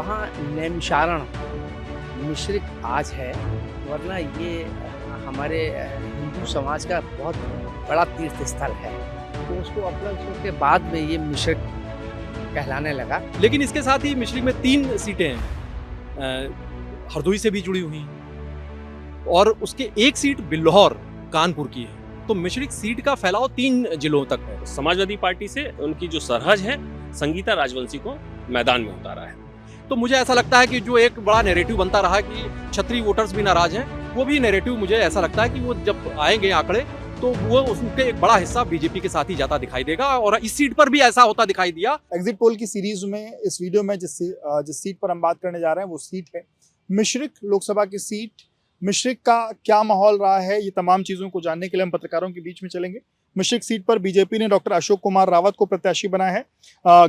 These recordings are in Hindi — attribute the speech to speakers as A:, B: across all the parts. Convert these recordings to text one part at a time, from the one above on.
A: वहाँ नैमिषारण मिश्रिक आज है, वरना ये हमारे हिंदू समाज का बहुत बड़ा तीर्थ स्थल है। तो उसको अपना के बाद में ये मिश्रिक कहलाने लगा।
B: लेकिन इसके साथ ही मिश्रिक में 3 सीटें हैं, हरदोई से भी जुड़ी हुई हैं और उसके एक सीट बिल्लौर कानपुर की है। तो मिश्रिक सीट का फैलाव 3 जिलों तक है।
C: समाजवादी पार्टी से उनकी जो सरहज है संगीता राजवंशी को मैदान में उतारा है।
B: तो मुझे ऐसा लगता है कि जो एक बड़ा नैरेटिव बनता रहा कि क्षत्रिय वोटर्स भी नाराज हैं, वो भी नैरेटिव मुझे ऐसा लगता है कि वो जब आएंगे आंकड़े तो वो उसके एक बड़ा हिस्सा बीजेपी के साथ ही जाता दिखाई देगा और इस सीट पर भी ऐसा होता दिखाई दिया।
D: एग्जिट पोल की सीरीज में इस वीडियो में जिस सीट पर हम बात करने जा रहे हैं वो सीट है मिश्रिक लोकसभा की सीट। मिश्रिक का क्या माहौल रहा है, ये तमाम चीज़ों को जानने के लिए हम पत्रकारों के बीच में चलेंगे। मिश्रिक सीट पर बीजेपी ने डॉक्टर अशोक कुमार रावत को प्रत्याशी बनाया है,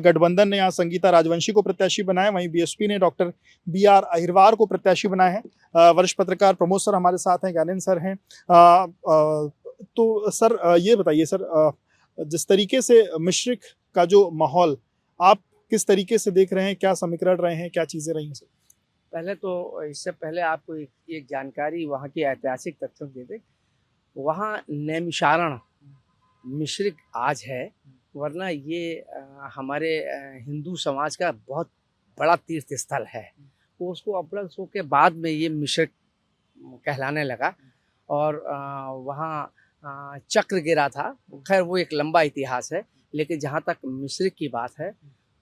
D: गठबंधन ने यहाँ संगीता राजवंशी को प्रत्याशी बनाया है, वहीं बीएसपी ने डॉक्टर BR अहिरवार को प्रत्याशी बनाया है। वरिष्ठ पत्रकार प्रमोद सर हमारे साथ हैं, ज्ञानेंद्र सर हैं। तो सर ये बताइए सर, जिस तरीके से मिश्रिक का जो माहौल आप किस तरीके से देख रहे हैं, क्या समीकरण रहे हैं, क्या चीज़ें रही हैं सर?
A: पहले तो इससे पहले आपको एक जानकारी वहाँ की ऐतिहासिक तथ्यों दे दें। वहाँ नैमिषारण मिश्रिक आज है, वरना ये हमारे हिंदू समाज का बहुत बड़ा तीर्थ स्थल है। तो उसको अपना के बाद में ये मिश्रिक कहलाने लगा और वहाँ चक्र गिरा था। खैर वो एक लंबा इतिहास है, लेकिन जहाँ तक मिश्रिक की बात है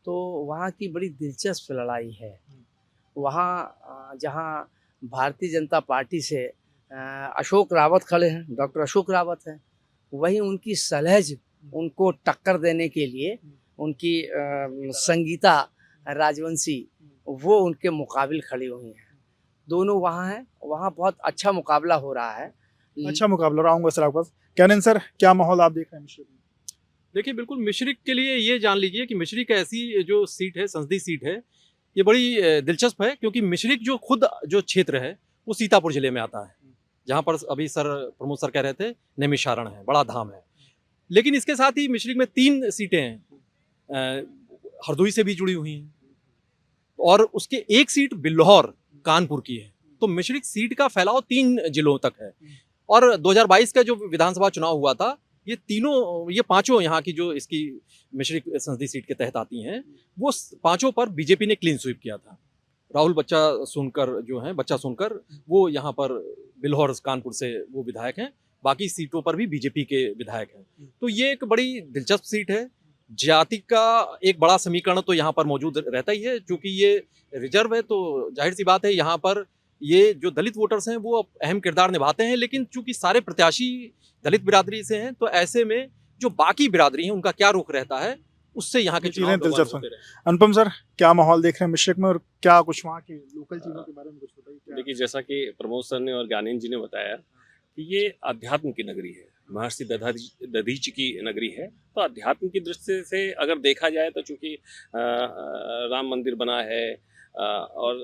A: तो वहाँ की बड़ी दिलचस्प लड़ाई है। वहाँ जहाँ भारतीय जनता पार्टी से अशोक रावत खड़े हैं, डॉक्टर अशोक रावत हैं, वहीं उनकी सलहज उनको टक्कर देने के लिए उनकी संगीता राजवंशी वो उनके मुकाबिल खड़ी हुई हैं। दोनों वहाँ हैं, वहाँ बहुत अच्छा मुकाबला हो रहा है।
D: अच्छा मुकाबला रहूँगा सर आपका। कैनन सर, क्या माहौल आप देख रहे हैं मिश्रिक में?
B: देखिए, बिल्कुल मिश्रिक के लिए ये जान लीजिए कि मिश्रिक ऐसी जो सीट है, संसदीय सीट है, ये बड़ी दिलचस्प है क्योंकि मिश्रिक जो खुद जो क्षेत्र है वो सीतापुर जिले में आता है, जहाँ पर अभी सर प्रमोद सर कह रहे थे नैमिषारण है, बड़ा धाम है। लेकिन इसके साथ ही मिश्रिक में 3 सीटें हैं, हरदोई से भी जुड़ी हुई हैं और उसके एक सीट बिल्लौर कानपुर की है। तो मिश्रिक सीट का फैलाव 3 जिलों तक है और 2022 का जो विधानसभा चुनाव हुआ था, ये पांचों यहाँ की जो इसकी मिश्रिक संसदीय सीट के तहत आती हैं, वो पांचों पर बीजेपी ने क्लीन स्वीप किया था। राहुल बच्चा सोनकर वो यहाँ पर बिल्हौर कानपुर से वो विधायक हैं, बाकी सीटों पर भी बीजेपी के विधायक हैं। तो ये एक बड़ी दिलचस्प सीट है। जाति का एक बड़ा समीकरण तो यहाँ पर मौजूद रहता ही है, क्योंकि ये रिजर्व है तो जाहिर सी बात है यहाँ पर ये जो दलित वोटर्स हैं वो अहम किरदार निभाते हैं। लेकिन चूंकि सारे प्रत्याशी दलित बिरादरी से हैं, तो ऐसे में जो बाकी बिरादरी हैं उनका क्या रुख रहता है, उससे यहाँ के चुनाव
D: दिलचस्प हैं। अनुपम सर, क्या माहौल देख रहे हैं मिश्रिक में और क्या कुछ वहाँ की लोकल चीज़ों के बारे में कुछ बताइए।
C: देखिए, जैसा कि प्रमोद सर ने और ज्ञानेंद्र जी ने बताया कि ये अध्यात्म की नगरी है, महर्षि दधीच की नगरी है। तो अध्यात्म की दृष्टि से अगर देखा जाए तो चूँकि राम मंदिर बना है और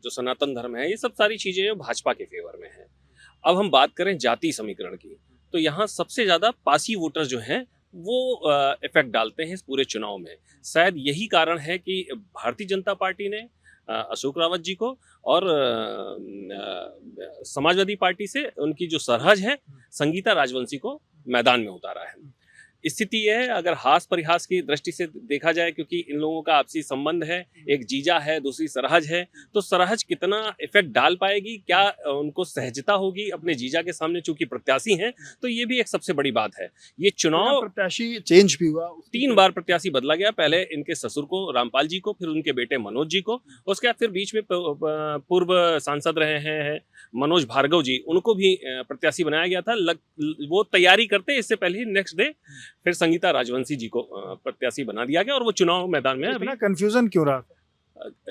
C: जो सनातन धर्म है, ये सब सारी चीज़ें भाजपा के फेवर में हैं। अब हम बात करें जाति समीकरण की, तो यहाँ सबसे ज़्यादा पासी वोटर्स जो हैं वो इफेक्ट डालते हैं इस पूरे चुनाव में। शायद यही कारण है कि भारतीय जनता पार्टी ने अशोक रावत जी को और समाजवादी पार्टी से उनकी जो सरहज है संगीता राजवंशी को मैदान में उतारा है। स्थिति यह है, अगर हास परिहास की दृष्टि से देखा जाए, क्योंकि इन लोगों का आपसी संबंध है, एक जीजा है, दूसरी सरहज है, तो सरहज कितना इफेक्ट डाल पाएगी, क्या उनको सहजता होगी अपने जीजा के सामने, चूंकि प्रत्याशी हैं, तो ये भी एक सबसे बड़ी बात है। ये चुनाव
D: प्रत्याशी चेंज भी हुआ,
C: 3 बार प्रत्याशी बदला गया। पहले इनके ससुर को, रामपाल जी को, फिर उनके बेटे मनोज जी को, उसके बाद फिर बीच में पूर्व सांसद रहे हैं मनोज भार्गव जी, उनको भी प्रत्याशी बनाया गया था। वो तैयारी करते इससे पहले ही नेक्स्ट डे फिर संगीता राजवंशी जी को प्रत्याशी बना दिया गया और वो चुनाव मैदान में अभी
D: कंफ्यूजन क्यों रहा?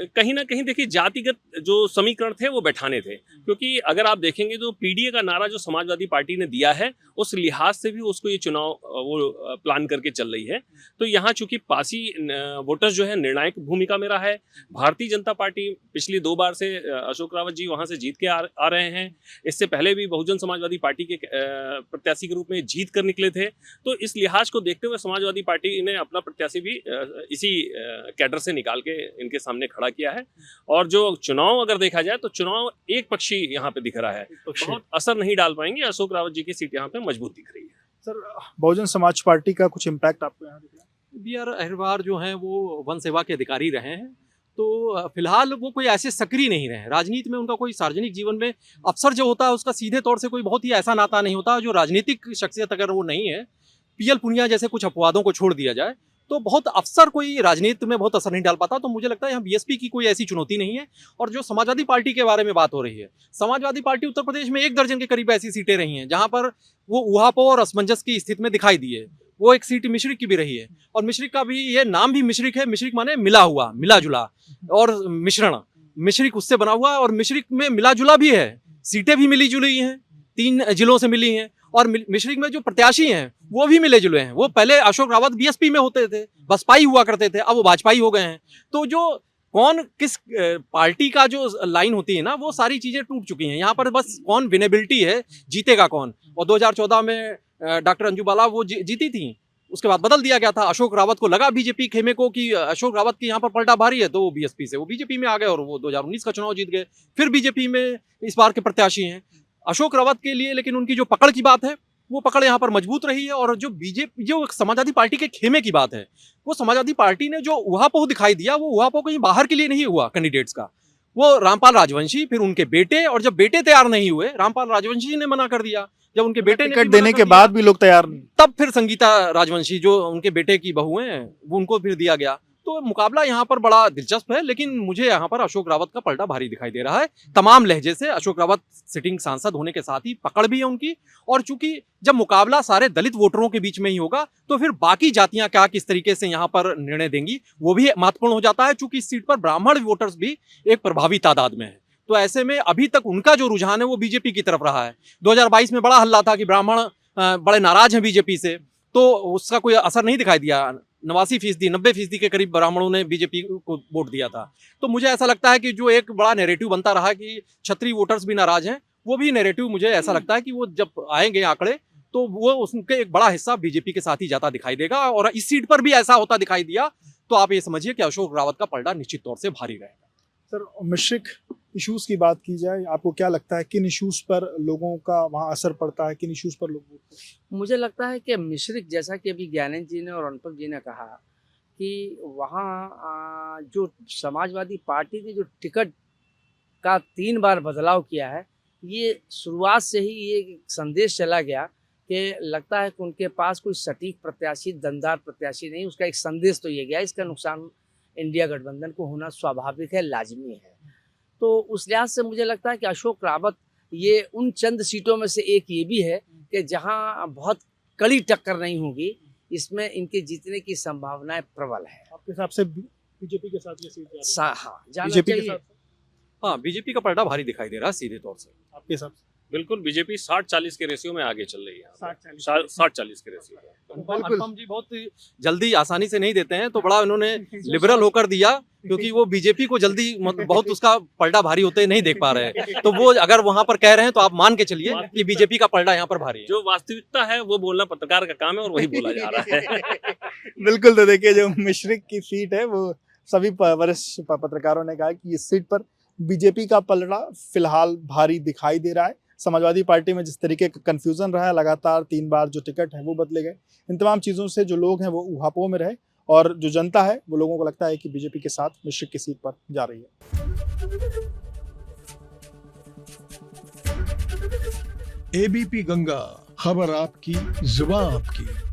C: कहीं ना कहीं देखिए, जातिगत जो समीकरण थे वो बैठाने थे, क्योंकि अगर आप देखेंगे तो पीडीए का नारा जो समाजवादी पार्टी ने दिया है, उस लिहाज से भी उसको ये चुनाव वो प्लान करके चल रही है। तो यहाँ चूंकि पासी वोटर्स जो है निर्णायक भूमिका में रहा है। भारतीय जनता पार्टी पिछली 2 बार से अशोक रावत जी वहाँ से जीत के आ रहे हैं। इससे पहले भी बहुजन समाजवादी पार्टी के प्रत्याशी के रूप में जीत कर निकले थे। तो इस लिहाज को देखते हुए समाजवादी पार्टी ने अपना प्रत्याशी भी इसी कैडर से निकाल के इनके सामने ने खड़ा किया है। और जो चुनाव अगर देखा जाए तो चुनाव एक पक्षी यहाँ पे दिख रहा है, बहुत असर नहीं डाल पाएंगे। अशोक रावत जी की सीट यहाँ पे मजबूत दिख रही है।
D: सर, बहुजन समाज पार्टी का कुछ इम्पैक्ट आपको यहाँ दिख रहा है?
B: बी आर अहिरवार जो हैं वो वन सेवा के अधिकारी रहे हैं, तो फिलहाल वो कोई ऐसे सक्रिय नहीं रहे हैं राजनीति में। उनका कोई सार्वजनिक जीवन में अफसर जो होता है उसका सीधे तौर से कोई बहुत ही ऐसा नाता नहीं होता। जो राजनीतिक शख्सियत अगर वो नहीं है, पीएल पुनिया जैसे कुछ अपवादों को छोड़ दिया जाए, तो बहुत अफसर कोई राजनीति में बहुत असर नहीं डाल पाता। तो मुझे लगता है यहाँ बीएसपी की कोई ऐसी चुनौती नहीं है। और जो समाजवादी पार्टी के बारे में बात हो रही है, समाजवादी पार्टी उत्तर प्रदेश में 1 दर्जन के करीब ऐसी सीटें रही हैं जहां पर वो ऊहापोह और असमंजस की स्थिति में दिखाई दी है। वो एक सीट मिश्रिक की भी रही है, और मिश्रिक का भी ये नाम भी मिश्रिक है। मिश्रिक माने मिला हुआ, मिला जुला, और मिश्रण, मिश्रिक उससे बना हुआ। और मिश्रिक में मिला जुला भी है, सीटें भी मिली जुली हैं, 3 जिलों से मिली हैं। और मिश्रिक में जो प्रत्याशी हैं वो भी मिले जुले हैं। वो पहले अशोक रावत बीएसपी में होते थे, बसपाई हुआ करते थे, अब वो भाजपाई हो गए हैं। तो जो कौन किस पार्टी का जो लाइन होती है ना, वो सारी चीजें टूट चुकी हैं। यहाँ पर बस कौन विनेबिलिटी है, जीतेगा कौन। और 2014 में डॉक्टर अंजू बाला वो जीती थी, उसके बाद बदल दिया गया था। अशोक रावत को लगा बीजेपी खेमे को कि अशोक रावत की यहाँ पर पलटा भारी है, तो वो बीएसपी से वो बीजेपी में आ गए और वो 2019 का चुनाव जीत गए। फिर बीजेपी में इस बार के प्रत्याशी हैं अशोक रावत के लिए। लेकिन उनकी जो पकड़ की बात है, वो पकड़ यहाँ पर मजबूत रही है। और जो बीजेपी, जो समाजवादी पार्टी के खेमे की बात है, वो समाजवादी पार्टी ने जो ऊहापोह दिखाई दिया, वो ऊहापोह कहीं बाहर के लिए नहीं हुआ कैंडिडेट्स का। वो रामपाल राजवंशी, फिर उनके बेटे, और जब बेटे तैयार नहीं हुए, रामपाल राजवंशी ने मना कर दिया। जब उनके बेटे ने
D: टिकट देने के बाद भी लोग तैयार नहीं,
B: तब फिर संगीता राजवंशी जो उनके बेटे की बहू हैं, वो उनको फिर दिया गया। तो मुकाबला यहाँ पर बड़ा दिलचस्प है। लेकिन मुझे यहाँ पर अशोक रावत का पलटा भारी दिखाई दे रहा है तमाम लहजे से। अशोक रावत सिटिंग सांसद होने के साथ ही पकड़ भी है उनकी। और चूंकि जब मुकाबला सारे दलित वोटरों के बीच में ही होगा, तो फिर बाकी जातियां क्या किस तरीके से यहाँ पर निर्णय देंगी, वो भी महत्वपूर्ण हो जाता है। चूंकि इस सीट पर ब्राह्मण वोटर्स भी एक प्रभावी तादाद में है। तो ऐसे में अभी तक उनका जो रुझान है वो बीजेपी की तरफ रहा है। 2022 में बड़ा हल्ला था कि ब्राह्मण बड़े नाराज हैं बीजेपी से, तो उसका कोई असर नहीं दिखाई दिया। 89%, 90% के करीब ब्राह्मणों ने बीजेपी को वोट दिया था। तो मुझे ऐसा लगता है कि जो एक बड़ा नैरेटिव बनता रहा कि क्षत्रिय वोटर्स भी नाराज हैं, वो भी नैरेटिव मुझे ऐसा लगता है कि वो जब आएंगे आंकड़े, तो वो उसके एक बड़ा हिस्सा बीजेपी के साथ ही जाता दिखाई देगा। और इस सीट पर भी ऐसा होता दिखाई दिया, तो आप ये समझिए कि अशोक रावत का पलटा निश्चित तौर से भारी रहेगा।
D: सर, मिश्रिक इश्यूज की बात की जाए, आपको क्या लगता है किन इश्यूज पर लोगों का वहाँ असर पड़ता है, किन इश्यूज पर लोग?
A: मुझे लगता है कि मिश्रिक, जैसा कि अभी ज्ञानेंद्र जी ने और अनुपम जी ने कहा कि वहाँ जो समाजवादी पार्टी ने जो टिकट का 3 बार बदलाव किया है, ये शुरुआत से ही ये संदेश चला गया कि लगता है कि उनके पास कोई सटीक प्रत्याशी, दमदार प्रत्याशी नहीं। उसका एक संदेश तो ये गया, इसका नुकसान इंडिया गठबंधन को होना स्वाभाविक है, लाजमी है। तो उस लिहाज से मुझे लगता है कि अशोक रावत ये उन चंद सीटों में से एक ये भी है कि जहां बहुत कड़ी टक्कर नहीं होगी, इसमें इनके जीतने की संभावनाएं प्रबल है।
D: आपके हिसाब से बीजेपी के साथ ये सीट जा रही है?
A: हाँ, जाना
D: बीजेपी के
A: चाहिए।
D: साथ
B: हाँ, बीजेपी का पलटा भारी दिखाई दे रहा है सीधे तौर से।
D: आपके हिसाब से?
C: बिल्कुल, बीजेपी 60-40 के रेशियो में आगे चल रही है।
D: 60-40
C: 60-40 के रेशियो में।
B: अनुपम जी बहुत जल्दी आसानी से नहीं देते हैं, तो बड़ा उन्होंने लिबरल होकर दिया, क्योंकि वो बीजेपी को जल्दी बहुत उसका पलटा भारी होते नहीं देख पा रहे हैं। तो वो अगर वहां पर कह रहे हैं तो आप मान के चलिए कि बीजेपी का पलटा यहाँ पर भारी है।
C: जो वास्तविकता है वो बोलना पत्रकार का काम है, और वही बोला जा रहा है।
D: बिल्कुल। तो देखिए, जो मिश्रिक की सीट है, वो सभी वरिष्ठ पत्रकारों ने कहा कि इस सीट पर बीजेपी का पलड़ा फिलहाल भारी दिखाई दे रहा है। समाजवादी पार्टी में जिस तरीके का कंफ्यूजन रहा है, लगातार 3 बार जो टिकट है वो बदले गए, इन तमाम चीज़ों से जो लोग हैं वो ऊहापोह में रहे, और जो जनता है वो लोगों को लगता है कि बीजेपी के साथ मिश्रिक की सीट पर जा रही है।
E: एबीपी गंगा, खबर आपकी, जुबान आपकी।